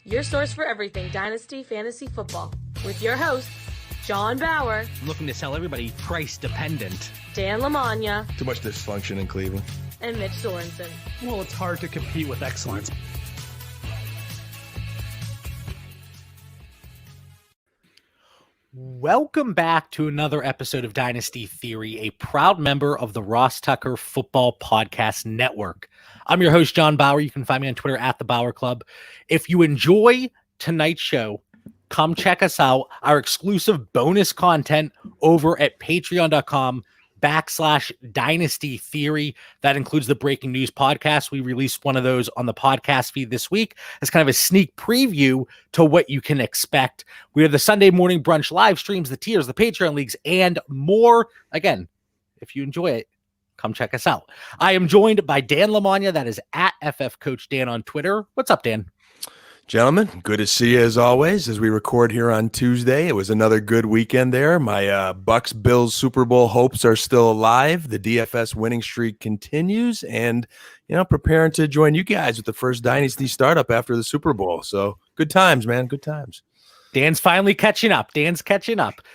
your source for everything Dynasty Fantasy Football. With your hosts, John Bauer. I'm looking to sell everybody price dependent. Dan Lamagna. Too much dysfunction in Cleveland. And Mitch Sorensen. Well, it's hard to compete with excellence. Welcome back to another episode of Dynasty Theory, a proud member of the Ross Tucker Football Podcast Network. I'm your host, John Bauer. You can find me on Twitter at The Bauer Club. If you enjoy tonight's show, come check us out. Our exclusive bonus content over at patreon.com/Dynasty Theory. That includes the breaking news podcast. We released one of those on the podcast feed this week as kind of a sneak preview to what you can expect. We have the Sunday morning brunch live streams, the tiers, the Patreon leagues, and more. Again, if you enjoy it, come check us out. I am joined by Dan Lamagna. That is at FF Coach Dan on Twitter. What's up, Dan? Gentlemen, good to see you as always as we record here on Tuesday. It was another good weekend there. My Bucks-Bills Super Bowl hopes are still alive. The DFS winning streak continues and, preparing to join you guys with the first Dynasty startup after the Super Bowl. So good times, man. Good times. Dan's finally catching up.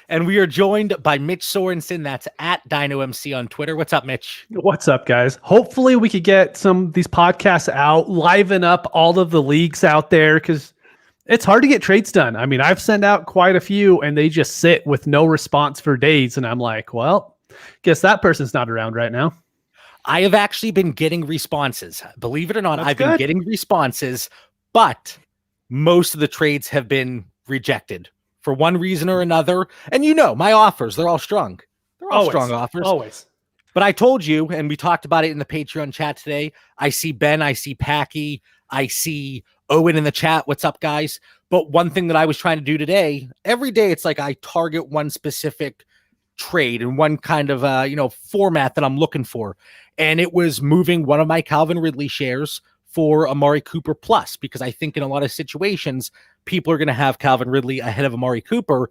And we are joined by Mitch Sorensen. That's at DynoMC on Twitter. What's up, Mitch? What's up, guys? Hopefully we could get some of these podcasts out, liven up all of the leagues out there, because it's hard to get trades done. I mean, I've sent out quite a few, and they just sit with no response for days. And I'm like, well, guess that person's not around right now. I have actually been getting responses. Believe it or not, I've been getting responses, but most of the trades have been rejected for one reason or another. And my offers, they're all strong. They're all strong offers. Always. But I told you, and we talked about it in the Patreon chat today, I see Ben, I see Packy, I see Owen in the chat. What's up, guys? But one thing that I was trying to do today, every day it's like I target one specific trade and one kind of format that I'm looking for. And it was moving one of my Calvin Ridley shares for Amari Cooper plus, because I think in a lot of situations, people are going to have Calvin Ridley ahead of Amari Cooper.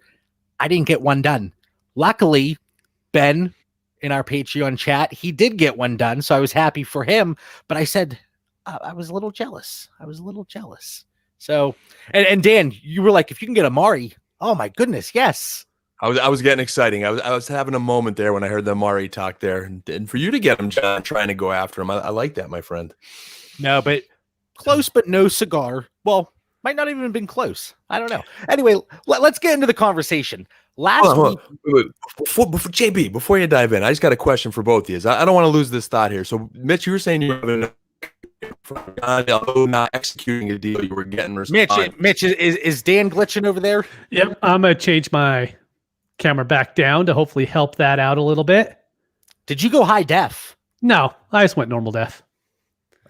I didn't get one done. Luckily, Ben in our Patreon chat, he did get one done, so I was happy for him. But I said, I was a little jealous. So, and Dan, you were like, if you can get Amari, oh my goodness, yes. I was getting exciting. I was having a moment there when I heard the Amari talk there. And for you to get him, John, trying to go after him, I like that, my friend. No, but close, but no cigar. Well, might not even have been close. I don't know. Anyway, let's get into the conversation. Last week, before JB, before you dive in, I just got a question for both of you. I don't want to lose this thought here. So, Mitch, you were saying you were not executing a deal, you were getting response. Mitch, is Dan glitching over there? Yep, I'm gonna change my camera back down to hopefully help that out a little bit. Did you go high def? No, I just went normal def.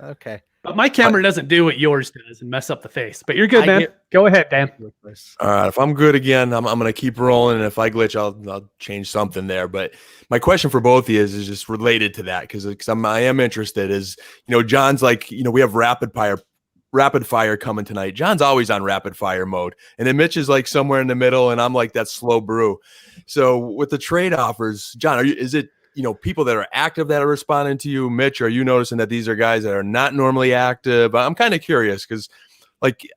Okay. But my camera doesn't do what yours does and mess up the face. But you're good, man. Go ahead, Dan. All right. If I'm good again, I'm going to keep rolling. And if I glitch, I'll change something there. But my question for both of you is just related to that, because I am interested. Is, John's like, we have rapid fire coming tonight. John's always on rapid fire mode. And then Mitch is like somewhere in the middle, and I'm like that slow brew. So with the trade offers, John, is it people that are active that are responding to you? Mitch, are you noticing that these are guys that are not normally active? I'm kind of curious because,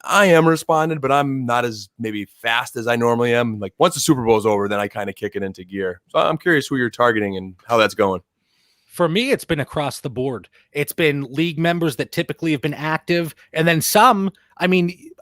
I am responding, but I'm not as maybe fast as I normally am. Like, once the Super Bowl is over, then I kind of kick it into gear. So I'm curious who you're targeting and how that's going. For me, it's been across the board. It's been league members that typically have been active. And then some,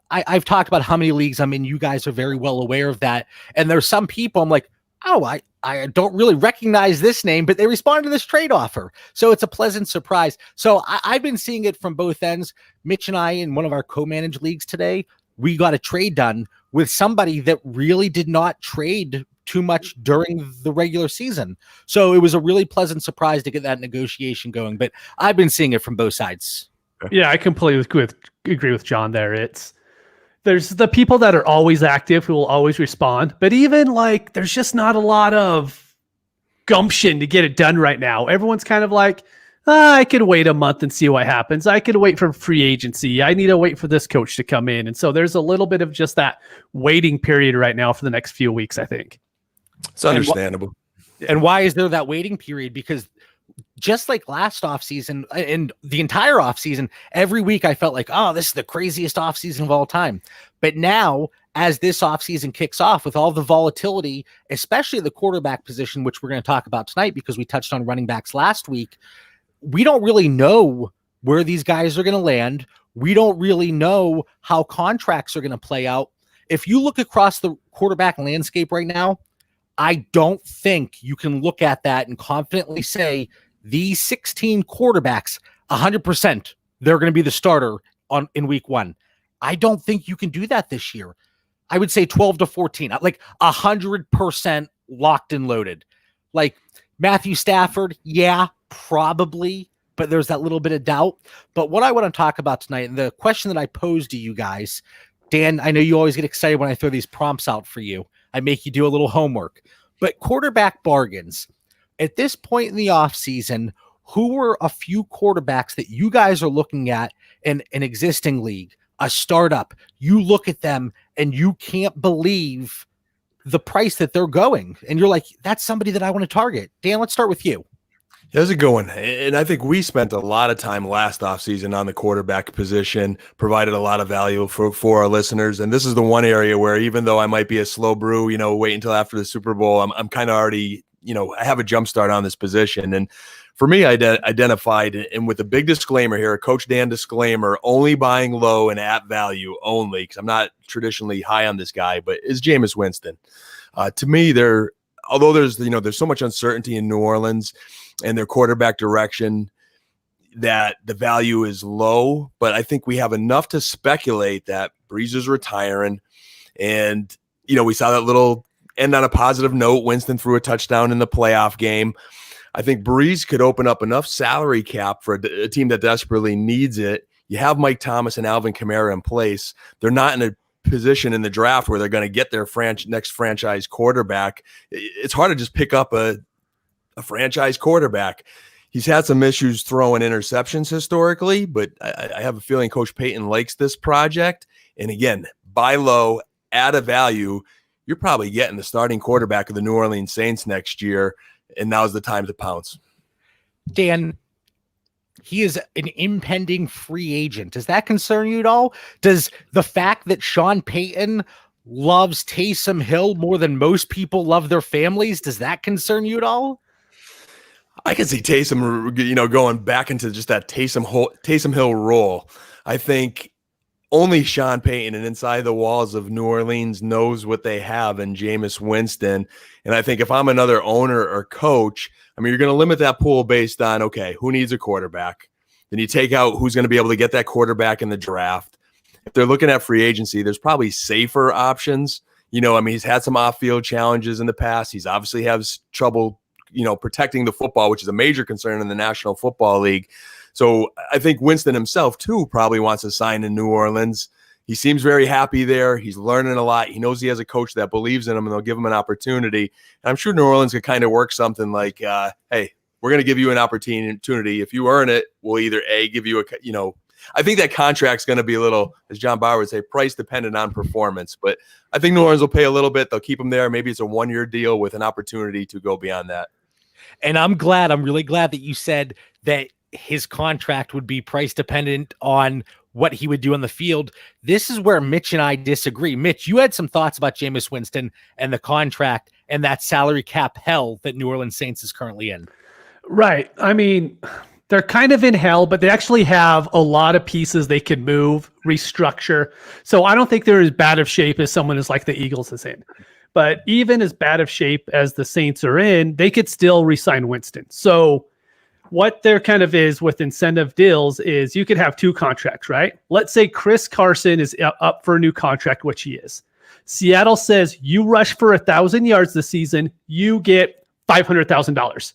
I've talked about how many leagues I'm in. You guys are very well aware of that. And there's some people I'm like, oh, I don't really recognize this name, but they responded to this trade offer. So it's a pleasant surprise. So I've been seeing it from both ends. Mitch and I, in one of our co-managed leagues today, we got a trade done with somebody that really did not trade too much during the regular season. So it was a really pleasant surprise to get that negotiation going. But I've been seeing it from both sides. Yeah, I completely agree with John there. There's the people that are always active who will always respond, but even there's just not a lot of gumption to get it done right now. Everyone's kind of like, I could wait a month and see what happens. I could wait for free agency. I need to wait for this coach to come in. And so there's a little bit of just that waiting period right now for the next few weeks, I think. It's understandable. And why is there that waiting period? Because just like last offseason and the entire offseason, every week I felt like, oh, this is the craziest offseason of all time. But now, as this offseason kicks off with all the volatility, especially the quarterback position, which we're going to talk about tonight because we touched on running backs last week, we don't really know where these guys are going to land. We don't really know how contracts are going to play out. If you look across the quarterback landscape right now, I don't think you can look at that and confidently say these 16 quarterbacks, 100%, they're going to be the starter in week 1. I don't think you can do that this year. I would say 12 to 14, like 100% locked and loaded. Like Matthew Stafford, yeah, probably, but there's that little bit of doubt. But what I want to talk about tonight, and the question that I posed to you guys, Dan, I know you always get excited when I throw these prompts out for you. I make you do a little homework. But quarterback bargains, at this point in the offseason, who were a few quarterbacks that you guys are looking at in an existing league, a startup? You look at them and you can't believe the price that they're going. And you're like, that's somebody that I want to target. Dan, let's start with you. How's it going? And I think we spent a lot of time last offseason on the quarterback position, provided a lot of value for our listeners. And this is the one area where, even though I might be a slow brew, wait until after the Super Bowl, I'm kind of already, I have a jump start on this position. And for me, I identified, and with a big disclaimer here, a Coach Dan disclaimer, only buying low and at value only, because I'm not traditionally high on this guy, but is Jameis Winston. To me, although there's so much uncertainty in New Orleans and their quarterback direction, that the value is low, but I think we have enough to speculate that Breeze is retiring. And, we saw that little end on a positive note. Winston threw a touchdown in the playoff game. I think Breeze could open up enough salary cap for a team that desperately needs it. You have Mike Thomas and Alvin Kamara in place. They're not in a position in the draft where they're going to get their next franchise quarterback. It's hard to just pick up a franchise quarterback. He's had some issues throwing interceptions historically, but I have a feeling Coach Payton likes this project. And again, buy low, add a value. You're probably getting the starting quarterback of the New Orleans Saints next year, and now's the time to pounce. Dan, he is an impending free agent. Does that concern you at all? Does the fact that Sean Payton loves Taysom Hill more than most people love their families, does that concern you at all? I can see Taysom, going back into just that Taysom Hill role. I think only Sean Payton and inside the walls of New Orleans knows what they have in Jameis Winston. And I think if I'm another owner or coach, you're going to limit that pool based on, okay, who needs a quarterback? Then you take out who's going to be able to get that quarterback in the draft. If they're looking at free agency, there's probably safer options. He's had some off-field challenges in the past. He's obviously has trouble, protecting the football, which is a major concern in the National Football League. So I think Winston himself, too, probably wants to sign in New Orleans. He seems very happy there. He's learning a lot. He knows he has a coach that believes in him, and they'll give him an opportunity. And I'm sure New Orleans could kind of work something like, hey, we're going to give you an opportunity. If you earn it, we'll either give you I think that contract's going to be a little, as John Bauer would say, price dependent on performance. But I think New Orleans will pay a little bit. They'll keep him there. Maybe it's a 1-year deal with an opportunity to go beyond that. And I'm really glad that you said that his contract would be price dependent on what he would do on the field. This is where Mitch and I disagree. Mitch, you had some thoughts about Jameis Winston and the contract and that salary cap hell that New Orleans Saints is currently in. Right. They're kind of in hell, but they actually have a lot of pieces they can move, restructure. So I don't think they're as bad of shape as someone is like the Eagles is in. But even as bad of shape as the Saints are in, they could still re-sign Winston. So what there kind of is with incentive deals is you could have 2 contracts, right? Let's say Chris Carson is up for a new contract, which he is. Seattle says you rush for 1,000 yards this season, you get $500,000.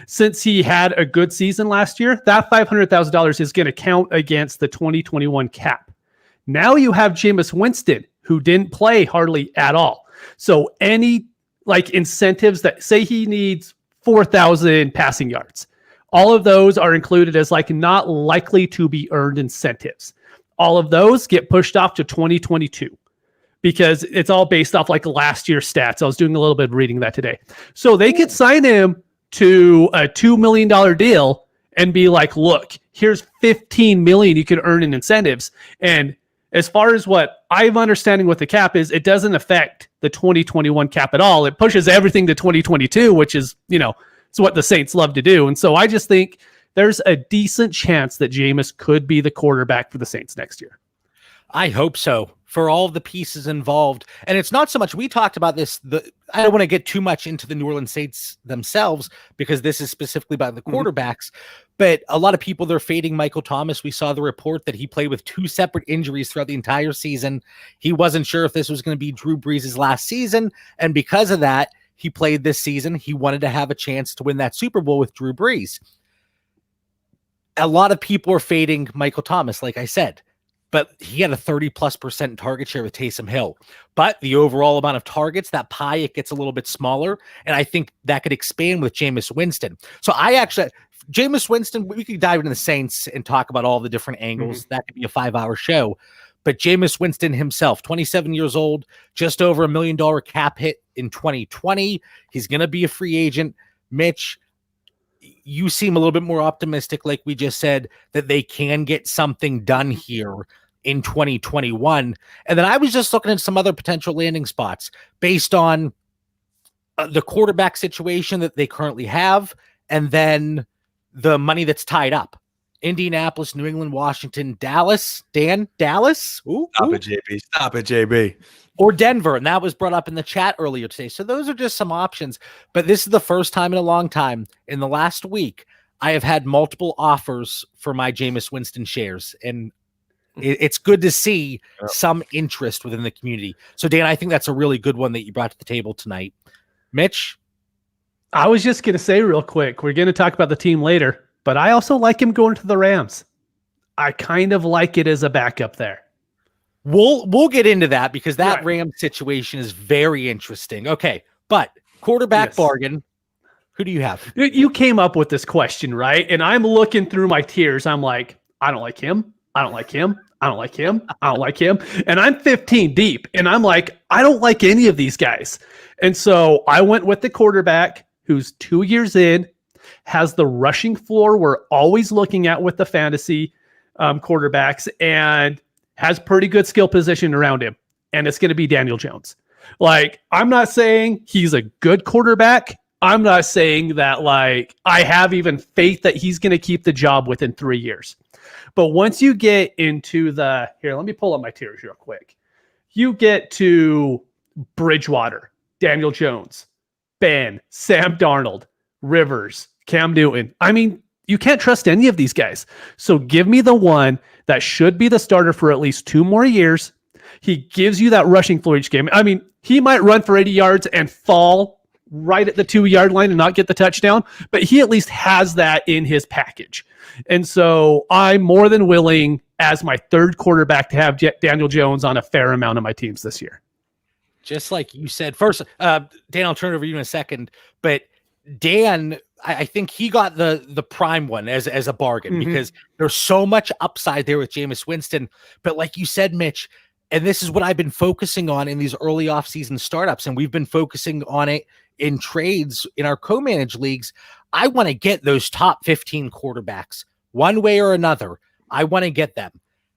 Since he had a good season last year, that $500,000 is going to count against the 2021 cap. Now you have Jameis Winston, who didn't play hardly at all. So any incentives that say he needs 4,000 passing yards, all of those are included as not likely to be earned incentives. All of those get pushed off to 2022 because it's all based off last year's stats. I was doing a little bit of reading that today. So they could sign him to a $2 million deal and be like, look, here's $15 million you can earn in incentives. And as far as what I'm understanding with the cap is, it doesn't affect the 2021 cap at all. It pushes everything to 2022, which is, it's what the Saints love to do. And so I just think there's a decent chance that Jameis could be the quarterback for the Saints next year. I hope so, for all the pieces involved. And it's not so much, we talked about this, I don't want to get too much into the New Orleans Saints themselves, because this is specifically about the quarterbacks, but a lot of people, they're fading Michael Thomas. We saw the report that he played with 2 separate injuries throughout the entire season. He wasn't sure if this was going to be Drew Brees' last season, and because of that, he played this season. He wanted to have a chance to win that Super Bowl with Drew Brees. A lot of people are fading Michael Thomas, like I said, but he had a 30+% target share with Taysom Hill. But the overall amount of targets, that pie, it gets a little bit smaller. And I think that could expand with Jameis Winston. So Jameis Winston, we could dive into the Saints and talk about all the different angles. That could be a 5-hour show. But Jameis Winston himself, 27 years old, just over $1 million cap hit in 2020. He's going to be a free agent. Mitch, you seem a little bit more optimistic, like we just said, that they can get something done here in 2021. And then I was just looking at some other potential landing spots based on the quarterback situation that they currently have, and then the money that's tied up. Indianapolis, New England, Washington, Dallas. Dallas? Stop it, JB. Stop it, JB. Or Denver, and that was brought up in the chat earlier today. So those are just some options, but this is the first time in a long time. In the last week, I have had multiple offers for my Jameis Winston shares, and it's good to see some interest within the community. So, Dan, I think that's a really good one that you brought to the table tonight. Mitch? I was just going to say real quick, we're going to talk about the team later, but I also like him going to the Rams. I kind of like it as a backup there. We'll get into that, because that Rams situation is very interesting. Okay, but quarterback bargain, who do you have? You came up with this question, right? And I'm looking through my tiers. I'm like, I don't like him. I don't like him. I don't like him. I don't like him. And I'm 15 deep. And I'm like, I don't like any of these guys. And so I went with the quarterback who's 2 years in, has the rushing floor we're always looking at with the fantasy quarterbacks, and has pretty good skill position around him. And it's going to be Daniel Jones. Like, I'm not saying he's a good quarterback. I'm not saying that, like, I have even faith that he's going to keep the job within 3 years. But once you get into here, let me pull up my tiers real quick. You get to Bridgewater, Daniel Jones, Ben, Sam Darnold, Rivers, Cam Newton. I mean, you can't trust any of these guys. So give me the one that should be the starter for at least 2 more years. He gives you that rushing floor each game. I mean, he might run for 80 yards and fall right at the 2-yard line and not get the touchdown, but he at least has that in his package. And so I'm more than willing, as my third quarterback, to have Daniel Jones on a fair amount of my teams this year. Just like you said. First, Dan, I'll turn it over to you in a second, but Dan, I think he got the prime one as a bargain, because there's so much upside there with Jameis Winston. But like you said, Mitch, and this is what I've been focusing on in these early offseason startups, and we've been focusing on it in trades in our co-managed leagues. I want to get those top 15 quarterbacks one way or another. I want to get them.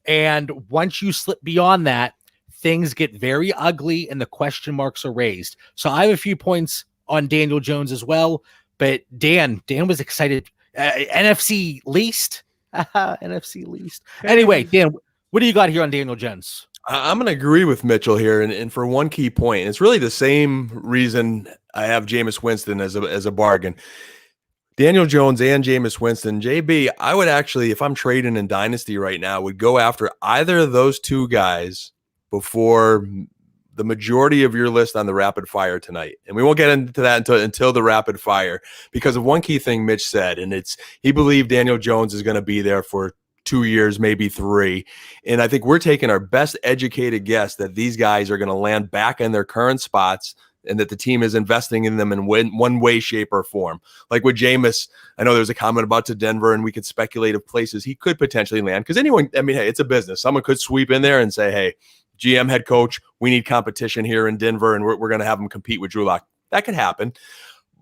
And once you slip beyond that, things get very ugly and the question marks are raised. So I have a few points on Daniel Jones as well. But Dan was excited. NFC least. NFC least. Anyway, Dan, what do you got here on Daniel Jones? I'm going to agree with Mitchell here, and for one key point, it's really the same reason I have Jameis Winston as a bargain. Daniel Jones and Jameis Winston. JB, I would actually, if I'm trading in Dynasty right now, would go after either of those two guys before the majority of your list on the rapid fire tonight. And we won't get into that until the rapid fire, because of one key thing Mitch said, and it's he believed Daniel Jones is going to be there for 2 years, maybe 3. And I think we're taking our best educated guess that these guys are going to land back in their current spots and that the team is investing in them in one way, shape, or form. Like with Jameis, I know there's a comment about to Denver, and we could speculate of places he could potentially land. Because anyone, I mean, hey, it's a business. Someone could sweep in there and say, hey, GM head coach, we need competition here in Denver, and we're going to have them compete with Drew Lock. That could happen.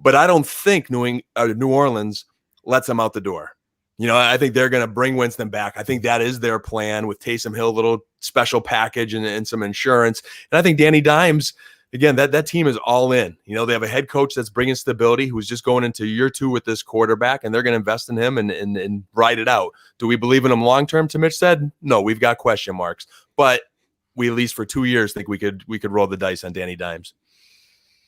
but I don't think New Orleans lets them out the door. I think they're going to bring Winston back. I think that is their plan with Taysom Hill, a little special package and some insurance. And I think Danny Dimes, again, that team is all in. They have a head coach that's bringing stability, who's just going into year 2 with this quarterback, and they're going to invest in him and ride it out. Do we believe in him long term? To Mitch said, no, we've got question marks, but we at least for 2 years think we could roll the dice on Danny Dimes.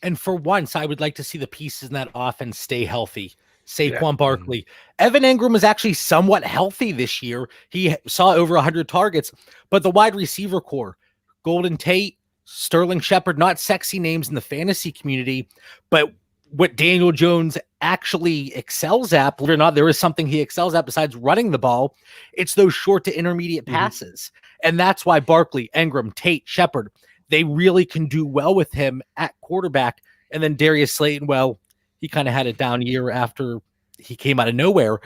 And for once, I would like to see the pieces in that offense stay healthy. Saquon Barkley. Evan Engram was actually somewhat healthy this year. He saw over 100 targets, but the wide receiver core, Golden Tate, Sterling Shepard, not sexy names in the fantasy community, but what Daniel Jones actually excels at, believe it or not, there is something he excels at besides running the ball. It's those short to intermediate passes. And that's why Barkley, Engram, Tate, Shepard, they really can do well with him at quarterback. And then Darius Slayton, well, he kind of had a down year after he came out of nowhere.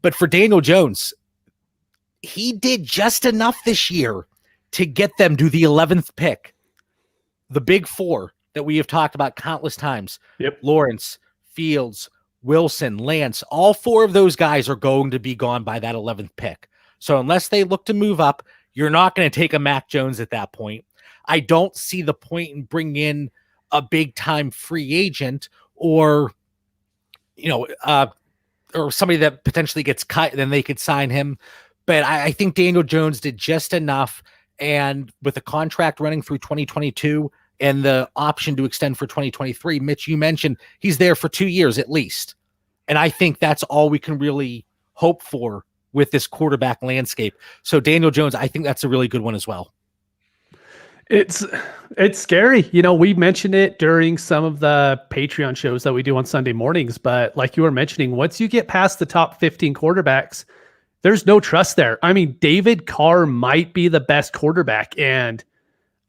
But for Daniel Jones, he did just enough this year to get them to the 11th pick. The big 4 that we have talked about countless times. Yep. Lawrence, Fields, Wilson, Lance, all 4 of those guys are going to be gone by that 11th pick. So unless they look to move up, you're not going to take a Mac Jones at that point. I don't see the point in bringing in a big time free agent or somebody that potentially gets cut, then they could sign him. But I think Daniel Jones did just enough. And with the contract running through 2022 and the option to extend for 2023, Mitch, you mentioned he's there for 2 years at least. And I think that's all we can really hope for with this quarterback landscape. So Daniel Jones, I think that's a really good one as well. It's scary. We mentioned it during some of the Patreon shows that we do on Sunday mornings, but like you were mentioning, once you get past the top 15 quarterbacks, there's no trust there. I mean, David Carr might be the best quarterback, and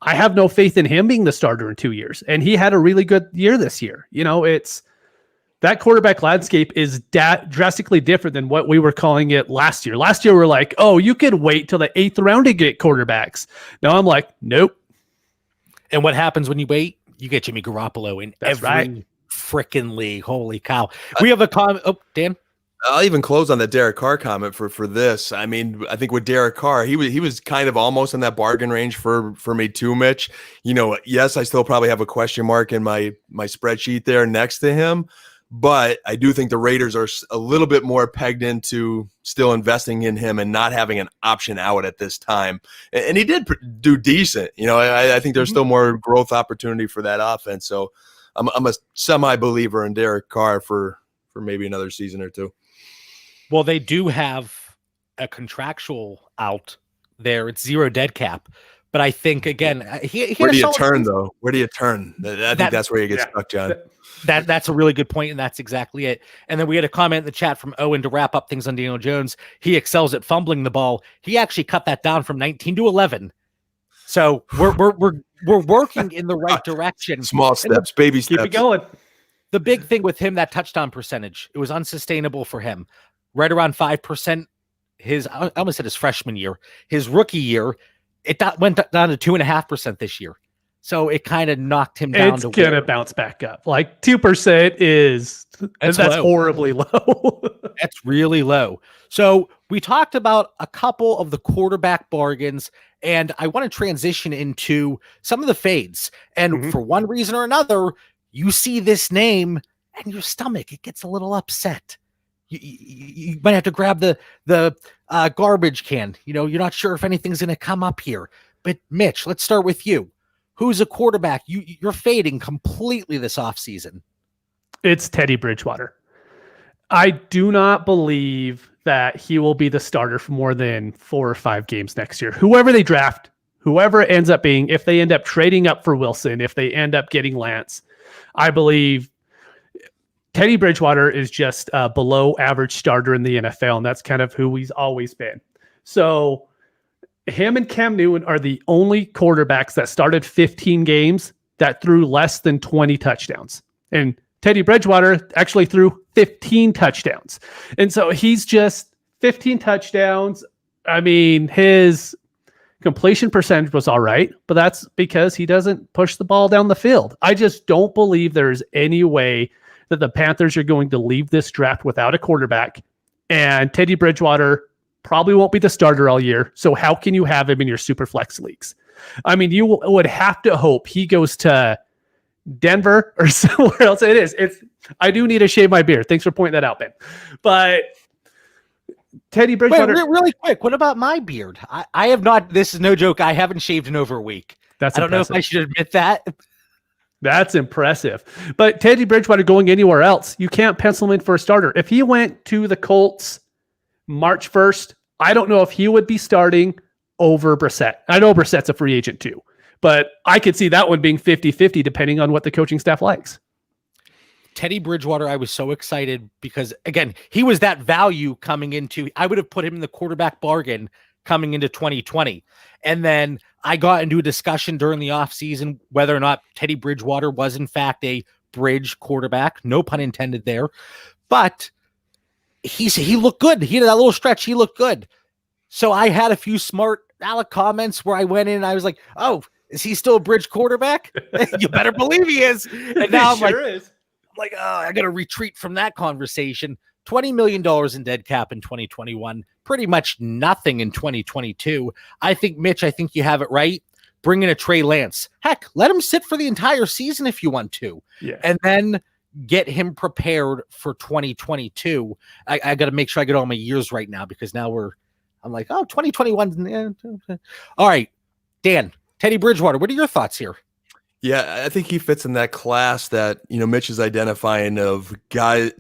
I have no faith in him being the starter in 2 years. And he had a really good year this year. It's that quarterback landscape is drastically different than what we were calling it last year. Last year, we're like, oh, you could wait till the 8th round to get quarterbacks. Now I'm like, nope. And what happens when you wait? You get Jimmy Garoppolo in every freaking league. Holy cow. We have a comment. Oh, Dan? I'll even close on the Derek Carr comment for this. I mean, I think with Derek Carr, he was kind of almost in that bargain range for me too, Mitch. Yes, I still probably have a question mark in my spreadsheet there next to him, but I do think the Raiders are a little bit more pegged into still investing in him and not having an option out at this time. And he did do decent. I think there's still more growth opportunity for that offense. So I'm a semi-believer in Derek Carr for maybe another season or two. Well, they do have a contractual out there. It's 0 dead cap. But I think, again, where do you turn, though? Where do you turn? I think that's where you get stuck, John. That's a really good point, and that's exactly it. And then we had a comment in the chat from Owen to wrap up things on Daniel Jones. He excels at fumbling the ball. He actually cut that down from 19 to 11. So we're working in the right direction. Small steps, baby steps. Keep it going. The big thing with him, that touchdown percentage, it was unsustainable for him. Right around 5%. I almost said his freshman year. His rookie year, it went down to 2.5% this year. So it kind of knocked him down. It's going to bounce back up. Like 2% that's horribly low. That's really low. So we talked about a couple of the quarterback bargains, and I want to transition into some of the fades. And for one reason or another, you see this name and your stomach, it gets a little upset. You might have to grab the garbage can. You're not sure if anything's going to come up here. But Mitch, let's start with you. Who's a quarterback you're fading completely this offseason? It's Teddy Bridgewater. I do not believe that he will be the starter for more than 4 or 5 games next year. Whoever they draft, whoever it ends up being, if they end up trading up for Wilson, if they end up getting Lance, I believe Teddy Bridgewater is just a below average starter in the NFL, and that's kind of who he's always been. So him and Cam Newton are the only quarterbacks that started 15 games that threw less than 20 touchdowns. And Teddy Bridgewater actually threw 15 touchdowns. And so he's just 15 touchdowns. I mean, his completion percentage was all right, but that's because he doesn't push the ball down the field. I just don't believe there's any way that the Panthers are going to leave this draft without a quarterback, and Teddy Bridgewater probably won't be the starter all year. So how can you have him in your super flex leagues? I mean, you would have to hope he goes to Denver or somewhere else. I do need to shave my beard. Thanks for pointing that out, Ben. But Teddy Bridgewater. Wait, really quick. What about my beard? I have not. This is no joke. I haven't shaved in over a week. That's I don't know if I should admit that. That's impressive. But Teddy Bridgewater going anywhere else, you can't pencil him in for a starter. If he went to the Colts March 1st, I don't know if he would be starting over Brissett. I know Brissett's a free agent too, but I could see that one being 50-50 depending on what the coaching staff likes. Teddy Bridgewater, I was so excited because, again, he was that value coming into, I would have put him in the quarterback bargain coming into 2020. And then I got into a discussion during the offseason whether or not Teddy Bridgewater was in fact a bridge quarterback, no pun intended there, but he looked good. He had that little stretch. He looked good. So I had a few smart Alec comments where I went in and I was like, oh, is he still a bridge quarterback? You better believe he is. And now I'm like, oh, I got to retreat from that conversation. $20 million in dead cap in 2021, pretty much nothing in 2022. I think, Mitch, you have it right. Bring in a Trey Lance. Heck, let him sit for the entire season if you want to. Yeah. And then get him prepared for 2022. I got to make sure I get all my years right now because now I'm like, oh, 2021. All right, Dan, Teddy Bridgewater, what are your thoughts here? Yeah, I think he fits in that class that, Mitch is identifying of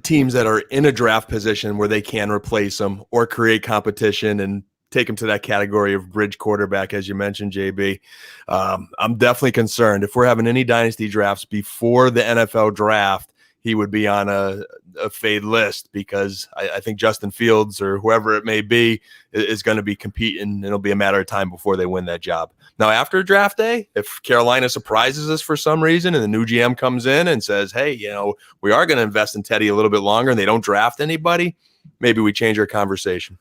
teams that are in a draft position where they can replace him or create competition and take him to that category of bridge quarterback, as you mentioned, JB. I'm definitely concerned. If we're having any dynasty drafts before the NFL draft, he would be on a fade list because I think Justin Fields or whoever it may be is going to be competing, and it'll be a matter of time before they win that job. Now, after draft day, if Carolina surprises us for some reason and the new GM comes in and says, hey, we are going to invest in Teddy a little bit longer and they don't draft anybody, maybe we change our conversation.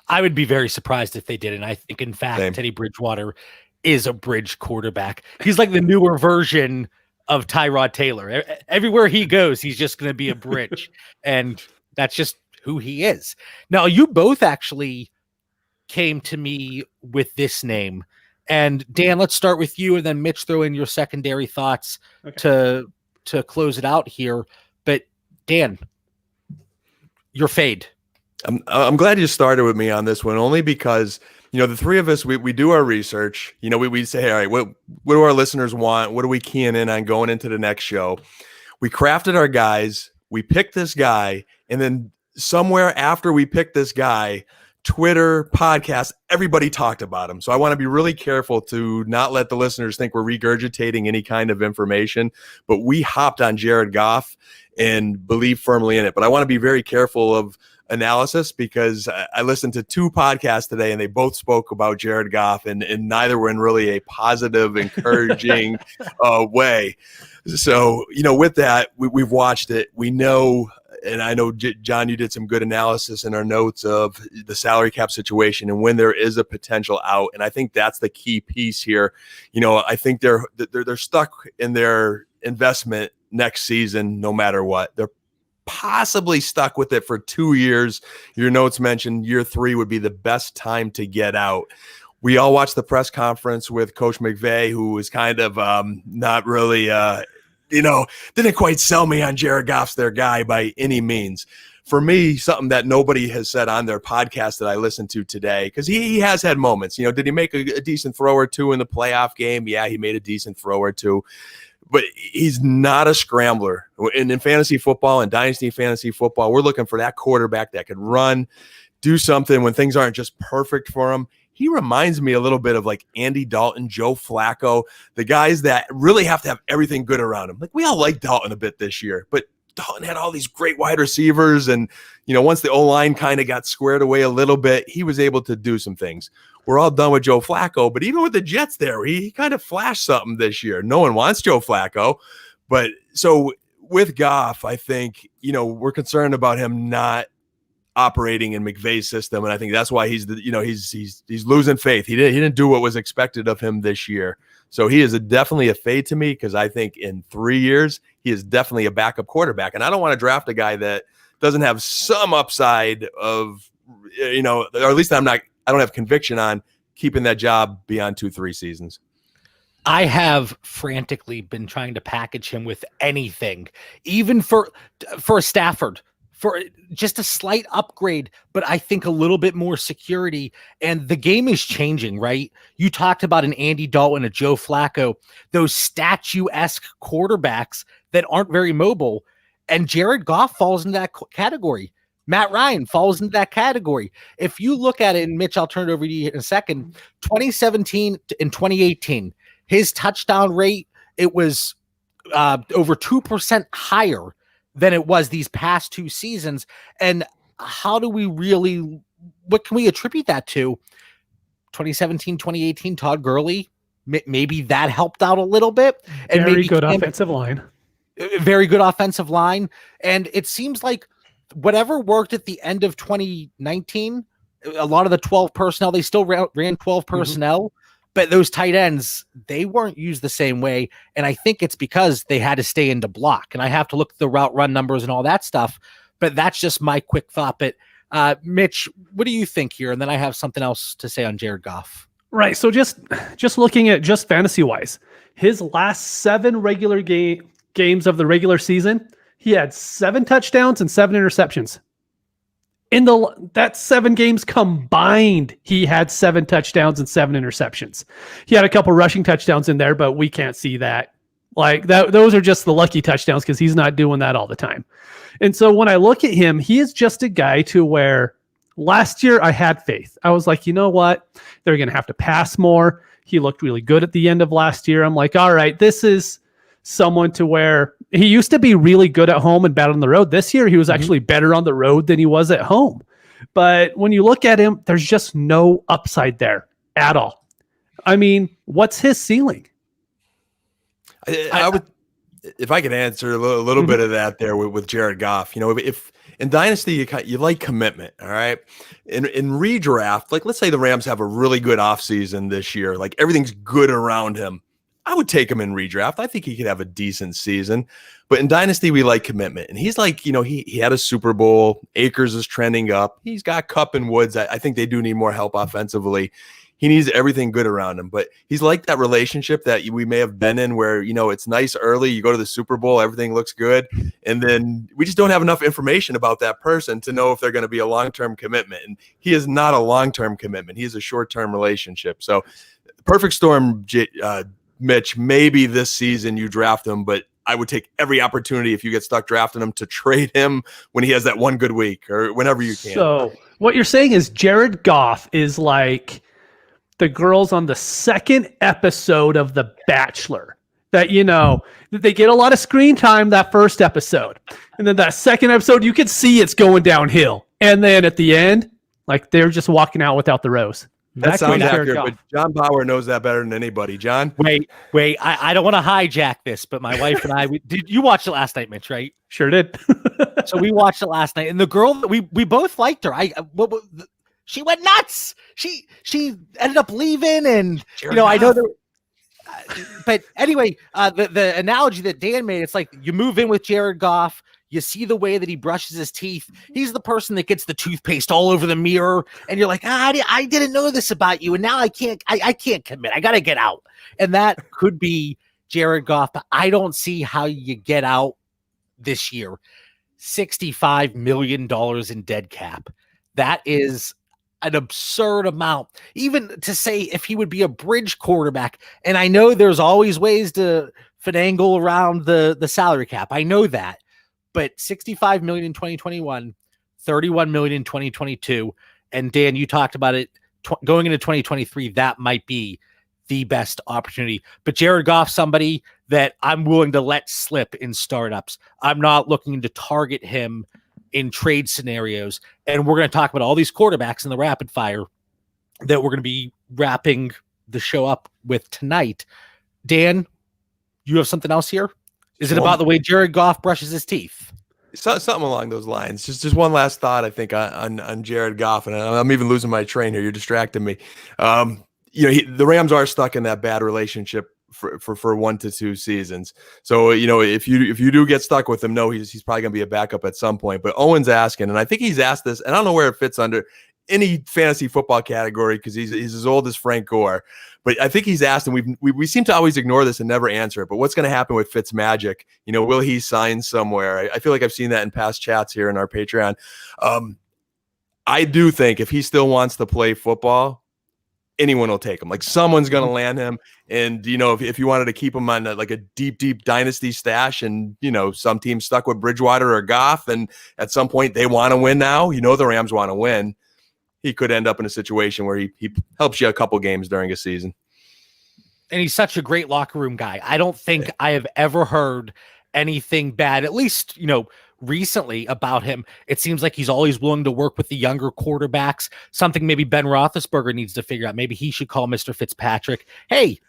I would be very surprised if they didn't. I think, in fact, Same. Teddy Bridgewater is a bridge quarterback. He's like the newer version of Tyrod Taylor. Everywhere he goes, he's just going to be a bridge. And that's just who he is. Now, you both actually came to me with this name. And Dan, let's start with you, and then Mitch, throw in your secondary thoughts to close it out here. But Dan, your fade. I'm glad you started with me on this one, only because the three of us, we do our research. We say, hey, all right, what do our listeners want? What are we keying in on going into the next show? We crafted our guys. We picked this guy, and then somewhere after we picked this guy, Twitter, podcast, everybody talked about him. So I want to be really careful to not let the listeners think we're regurgitating any kind of information, but we hopped on Jared Goff and believe firmly in it. But I want to be very careful of analysis because I listened to two podcasts today and they both spoke about Jared Goff and neither were in really a positive, encouraging way. So, with that, we've watched it. We know, and I know, John, you did some good analysis in our notes of the salary cap situation and when there is a potential out. And I think that's the key piece here. I think they're stuck in their investment next season, no matter what. They're possibly stuck with it for 2 years. Your notes mentioned year 3 would be the best time to get out. We all watched the press conference with Coach McVay, who was kind of not really, didn't quite sell me on Jared Goff's their guy by any means. For me, something that nobody has said on their podcast that I listened to today, because he has had moments. Did he make a decent throw or two in the playoff game? Yeah, he made a decent throw or two. But he's not a scrambler. And in fantasy football and dynasty fantasy football, we're looking for that quarterback that could run, do something when things aren't just perfect for him. He reminds me a little bit of like Andy Dalton, Joe Flacco, the guys that really have to have everything good around him. Like we all like Dalton a bit this year, but Dalton had all these great wide receivers. And, once the O-line kind of got squared away a little bit, he was able to do some things. We're all done with Joe Flacco, but even with the Jets there, he kind of flashed something this year. No one wants Joe Flacco. But so with Goff, I think, we're concerned about him not operating in McVay's system. And I think that's why he's losing faith. He didn't do what was expected of him this year. So he is definitely a fade to me because I think in 3 years, he is definitely a backup quarterback. And I don't want to draft a guy that doesn't have some upside of, or at least I don't have conviction on keeping that job beyond 2-3 seasons. I have frantically been trying to package him with anything, even for Stafford, for just a slight upgrade, but I think a little bit more security. And the game is changing, right? You talked about an Andy Dalton, a Joe Flacco, those statue-esque quarterbacks that aren't very mobile. And Jared Goff falls into that category. Matt Ryan falls into that category. If you look at it, and Mitch, I'll turn it over to you in a second, 2017 and 2018, his touchdown rate, it was over 2% higher than it was these past 2 seasons. And how do we really, what can we attribute that to? 2017, 2018, Todd Gurley, maybe that helped out a little bit. And very maybe good offensive line. Very good offensive line. And it seems like whatever worked at the end of 2019, a lot of the 12 personnel, they still ran 12 personnel. But those tight ends, they weren't used the same way. And I think it's because they had to stay into block. And I have to look at the route run numbers and all that stuff. But that's just my quick thought. But Mitch, what do you think here? And then I have something else to say on Jared Goff. Right. So just looking at just fantasy-wise, his last 7 regular games of the regular season, he had 7 touchdowns and 7 interceptions. In that 7 games combined, he had 7 touchdowns and 7 interceptions. He had a couple rushing touchdowns in there, but we can't see that. Like that, those are just the lucky touchdowns because he's not doing that all the time. And so when I look at him, he is just a guy to where last year I had faith. I was like, you know what? They're going to have to pass more. He looked really good at the end of last year. I'm like, all right, this is someone to where he used to be really good at home and bad on the road. This year, he was actually better on the road than he was at home. But when you look at him, there's just no upside there at all. I mean, what's his ceiling? I would, if I could answer a little bit of that there with Jared Goff, if in Dynasty, you like commitment, all right? In redraft, like let's say the Rams have a really good offseason this year, like everything's good around him. I would take him in redraft. I think he could have a decent season. But in Dynasty, we like commitment. And he's like, he had a Super Bowl. Akers is trending up. He's got Kupp and Woods. I think they do need more help offensively. He needs everything good around him. But he's like that relationship that we may have been in where, it's nice early. You go to the Super Bowl, everything looks good. And then we just don't have enough information about that person to know if they're going to be a long-term commitment. And he is not a long-term commitment. He is a short-term relationship. So perfect storm, Mitch, maybe this season you draft him, but I would take every opportunity if you get stuck drafting him to trade him when he has that one good week or whenever you can. So what you're saying is Jared Goff is like the girls on the 2nd episode of The Bachelor that, they get a lot of screen time that first episode. And then that 2nd episode, you can see it's going downhill. And then at the end, like they're just walking out without the rose. That sounds accurate, but John Bauer knows that better than anybody. John? Wait. I don't want to hijack this, but my wife and I, did you watch it last night, Mitch, right? Sure did. So we watched it last night, and the girl, we both liked her. She went nuts. She ended up leaving, and, I know there. But anyway, the analogy that Dan made, it's like you move in with Jared Goff. You see the way that he brushes his teeth. He's the person that gets the toothpaste all over the mirror. And you're like, I didn't know this about you. And now I can't commit. I got to get out. And that could be Jared Goff. But I don't see how you get out this year. $65 million in dead cap. That is an absurd amount. Even to say if he would be a bridge quarterback. And I know there's always ways to finagle around the salary cap. I know that. But $65 million in 2021, $31 million in 2022. And Dan, you talked about it going into 2023. That might be the best opportunity. But Jared Goff, somebody that I'm willing to let slip in startups. I'm not looking to target him in trade scenarios. And we're going to talk about all these quarterbacks in the rapid fire that we're going to be wrapping the show up with tonight. Dan, you have something else here? Is it about the way Jared Goff brushes his teeth? Something along those lines. Just one last thought, I think, on Jared Goff, and I'm even losing my train here. You're distracting me. The Rams are stuck in that bad relationship for 1 to 2 seasons. So, if you do get stuck with him, no, he's probably going to be a backup at some point. But Owen's asking, and I think he's asked this, and I don't know where it fits under any fantasy football category because he's as old as Frank Gore. But I think he's asked, and we seem to always ignore this and never answer it. But what's going to happen with Fitzmagic? Will he sign somewhere? I feel like I've seen that in past chats here in our Patreon. I do think if he still wants to play football, anyone will take him. Like someone's going to land him. And, if you wanted to keep him on a deep dynasty stash and, some team stuck with Bridgewater or Goff, and at some point they want to win now, the Rams want to win. He could end up in a situation where he helps you a couple games during a season. And he's such a great locker room guy. I don't think I have ever heard anything bad, at least, recently about him. It seems like he's always willing to work with the younger quarterbacks, something maybe Ben Roethlisberger needs to figure out. Maybe he should call Mr. Fitzpatrick. Hey,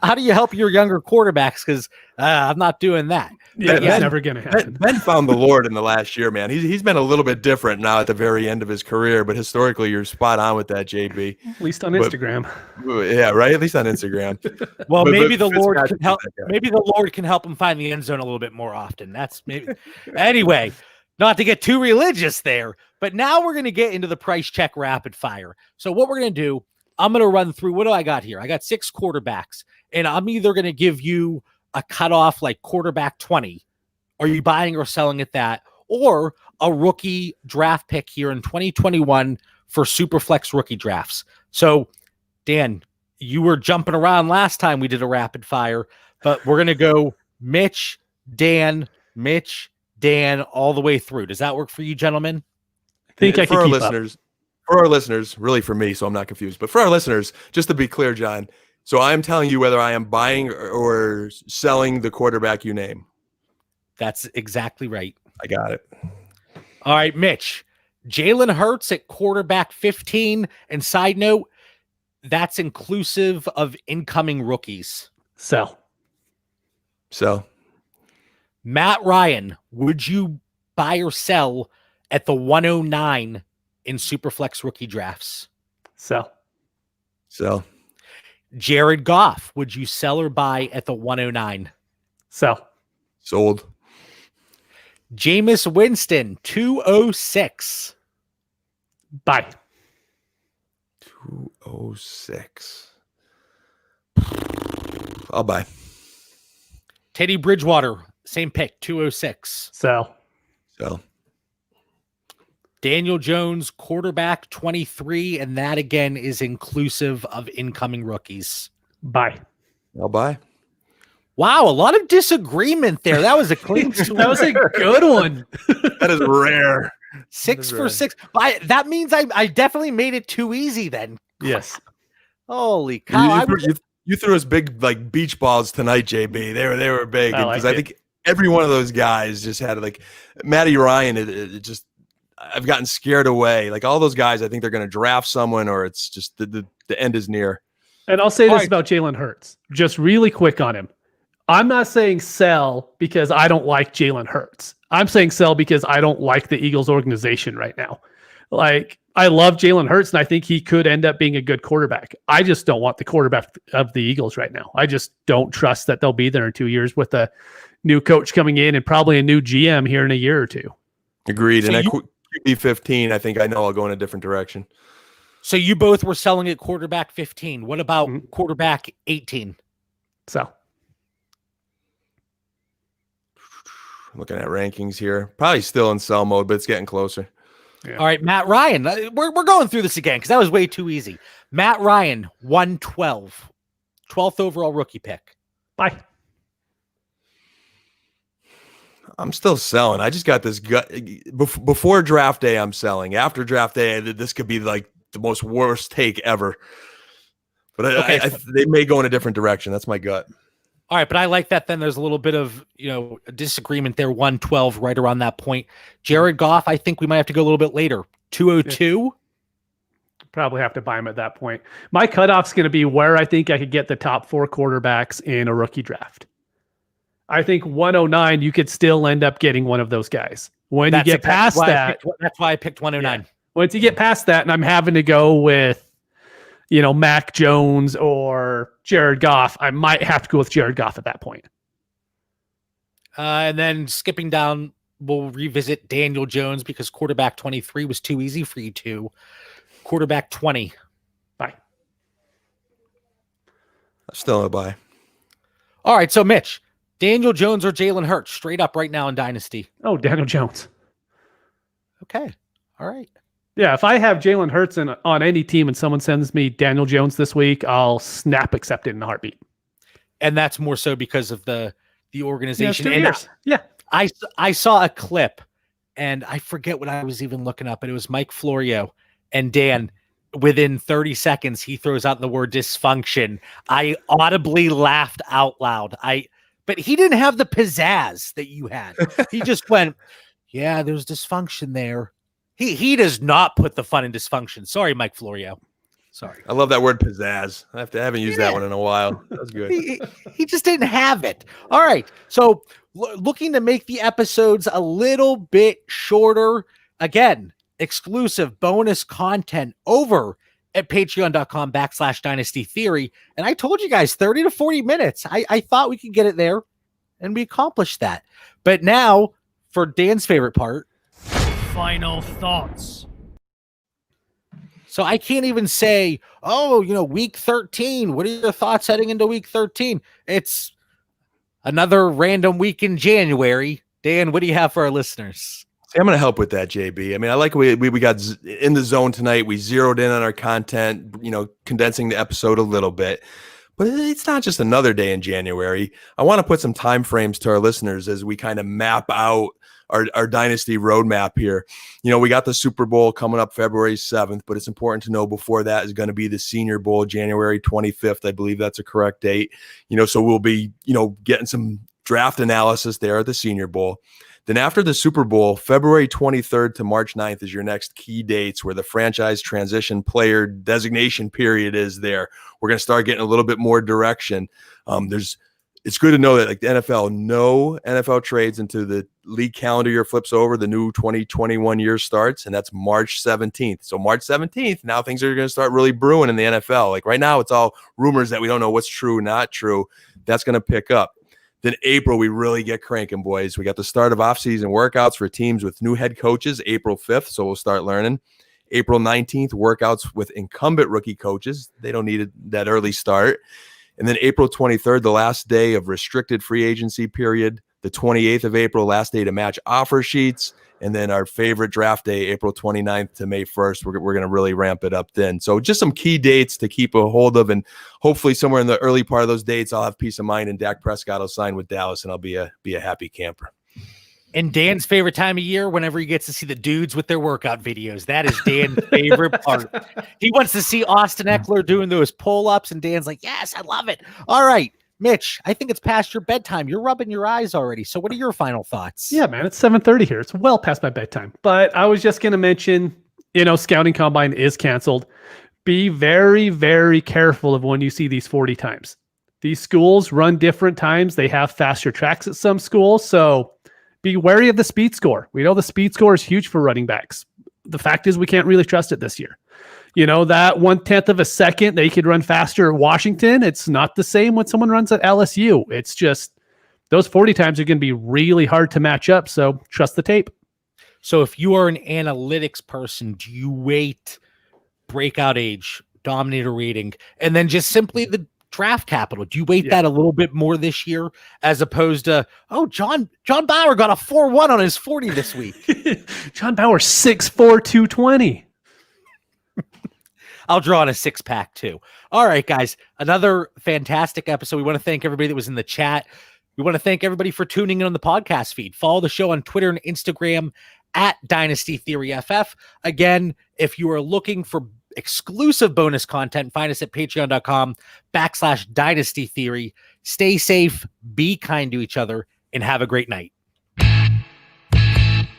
how do you help your younger quarterbacks? Because I'm not doing that. Yeah, that's never going to happen. Ben found the Lord in the last year, man. He's been a little bit different now at the very end of his career, but historically, you're spot on with that, JB. At least on Instagram. Yeah, right. At least on Instagram. Well, maybe the Lord can help. Maybe the Lord can help him find the end zone a little bit more often. That's maybe. Anyway, not to get too religious there, but now we're going to get into the price check rapid fire. So what we're going to do, I'm going to run through, what do I got here? I got 6 quarterbacks, and I'm either going to give you a cutoff like quarterback 20. Are you buying or selling at that? Or a rookie draft pick here in 2021 for Superflex rookie drafts. So, Dan, you were jumping around last time we did a rapid fire, but we're going to go Mitch, Dan, all the way through. Does that work for you, gentlemen? I think I can keep up. For our listeners, really for me, so I'm not confused, but for our listeners, just to be clear, John, so I'm telling you whether I am buying or selling the quarterback you name. That's exactly right. I got it. All right, Mitch. Jalen Hurts at quarterback 15. And side note, that's inclusive of incoming rookies. Sell. Matt Ryan, would you buy or sell at the 109 in Superflex rookie drafts? Sell. Jared Goff, would you sell or buy at the 109? Sell. Sold. Jameis Winston, 206. Buy. 206. I'll buy. Teddy Bridgewater, same pick, 206. Sell. Daniel Jones, quarterback 23, and that again is inclusive of incoming rookies. Buy. I'll buy. Wow, a lot of disagreement there. That was a clean sweep. That was a good one. That is rare. 6 for 6. That means I definitely made it too easy then. Yes. Holy cow. You threw us big like beach balls tonight, JB. They were big because I think every one of those guys just had like Matty Ryan. It just I've gotten scared away. Like all those guys, I think they're going to draft someone, or it's just the end is near. And I'll say this about Jalen Hurts, just really quick on him. I'm not saying sell because I don't like Jalen Hurts. I'm saying sell because I don't like the Eagles organization right now. Like I love Jalen Hurts, and I think he could end up being a good quarterback. I just don't want the quarterback of the Eagles right now. I just don't trust that they'll be there in 2 years with a new coach coming in and probably a new GM here in a year or two. Agreed. So and QB 15, I think I know I'll go in a different direction. So you both were selling at quarterback 15. What about quarterback 18? So looking at rankings here, probably still in sell mode, but it's getting closer. Yeah. All right, Matt Ryan. We're going through this again because that was way too easy. Matt Ryan, 112, 12th overall rookie pick. Bye. I'm still selling. I just got this gut. Before draft day, I'm selling. After draft day, this could be like the most worst take ever. But they may go in a different direction. That's my gut. All right, but I like that. Then there's a little bit of a disagreement there. 112, right around that point. Jared Goff, I think we might have to go a little bit later. 202. Probably have to buy him at that point. My cutoff's going to be where I think I could get the top 4 quarterbacks in a rookie draft. I think 109, you could still end up getting one of those guys. When you get past that, that's why I picked 109. Yeah. Once you get past that, and I'm having to go with Mac Jones or Jared Goff, I might have to go with Jared Goff at that point. And then skipping down, we'll revisit Daniel Jones because quarterback 23 was too easy for you two. Quarterback 20. Bye. Still a bye. All right, so Mitch, Daniel Jones or Jalen Hurts, straight up right now in Dynasty. Oh, Daniel Jones. Okay. All right. Yeah, if I have Jalen Hurts on any team and someone sends me Daniel Jones this week, I'll snap accept it in a heartbeat. And that's more so because of the organization. Yeah, and years. Yeah. I saw a clip, and I forget what I was even looking up, but it was Mike Florio. And Dan, within 30 seconds, he throws out the word dysfunction. I audibly laughed out loud. But he didn't have the pizzazz that you had. He just went, yeah, there's dysfunction there. He does not put the fun in dysfunction. Sorry, Mike Florio. Sorry. I love that word pizzazz. I haven't used that one in a while. That's good. He just didn't have it. All right. So looking to make the episodes a little bit shorter. Again, exclusive bonus content over at patreon.com/Dynasty Theory. And I told you guys 30 to 40 minutes. I thought we could get it there, and we accomplished that. But now for Dan's favorite part, final thoughts. So I can't even say, week 13. What are your thoughts heading into week 13? It's another random week in January. Dan, what do you have for our listeners? I'm going to help with that, JB. I mean, I like we got in the zone tonight. We zeroed in on our content, condensing the episode a little bit. But it's not just another day in January. I want to put some time frames to our listeners as we kind of map out our Dynasty roadmap here. We got the Super Bowl coming up February 7th, but it's important to know before that is going to be the Senior Bowl, January 25th. I believe that's a correct date. So we'll be, getting some draft analysis there at the Senior Bowl. Then after the Super Bowl, February 23rd to March 9th is your next key dates where the franchise transition player designation period is there. We're going to start getting a little bit more direction. It's good to know that like the NFL, no NFL trades until the league calendar year flips over, the new 2021 year starts, and that's March 17th. So March 17th, now things are going to start really brewing in the NFL. Like right now, it's all rumors that we don't know what's true, not true. That's going to pick up. Then April, we really get cranking, boys. We got the start of offseason workouts for teams with new head coaches, April 5th, so we'll start learning. April 19th, workouts with incumbent rookie coaches. They don't need that early start. And then April 23rd, the last day of restricted free agency period. The 28th of April, last day to match offer sheets. And then our favorite draft day, April 29th to May 1st. We're going to really ramp it up then. So just some key dates to keep a hold of. And hopefully somewhere in the early part of those dates, I'll have peace of mind and Dak Prescott will sign with Dallas and I'll be a happy camper. And Dan's favorite time of year, whenever he gets to see the dudes with their workout videos. That is Dan's favorite part. He wants to see Austin Eckler doing those pull-ups, and Dan's like, yes, I love it. All right, Mitch, I think it's past your bedtime. You're rubbing your eyes already. So what are your final thoughts? Yeah, man, it's 7:30 here. It's well past my bedtime. But I was just going to mention, Scouting Combine is canceled. Be very, very careful of when you see these 40 times. These schools run different times. They have faster tracks at some schools, so be wary of the speed score. We know the speed score is huge for running backs. The fact is we can't really trust it this year. That 1/10 of a second they could run faster at Washington. It's not the same when someone runs at LSU. It's just those 40 times are going to be really hard to match up. So trust the tape. So if you are an analytics person, do you weight breakout age, dominator rating, and then just simply the draft capital? Do you weight that a little bit more this year as opposed to, John Bauer got a 4.1 on his 40 this week? John Bauer, 6'4", 220. I'll draw on a 6-pack too. All right, guys, another fantastic episode. We want to thank everybody that was in the chat. We want to thank everybody for tuning in on the podcast feed. Follow the show on Twitter and Instagram at Dynasty Theory FF. Again, if you are looking for exclusive bonus content, find us at patreon.com/Dynasty Theory. Stay safe, be kind to each other, and have a great night.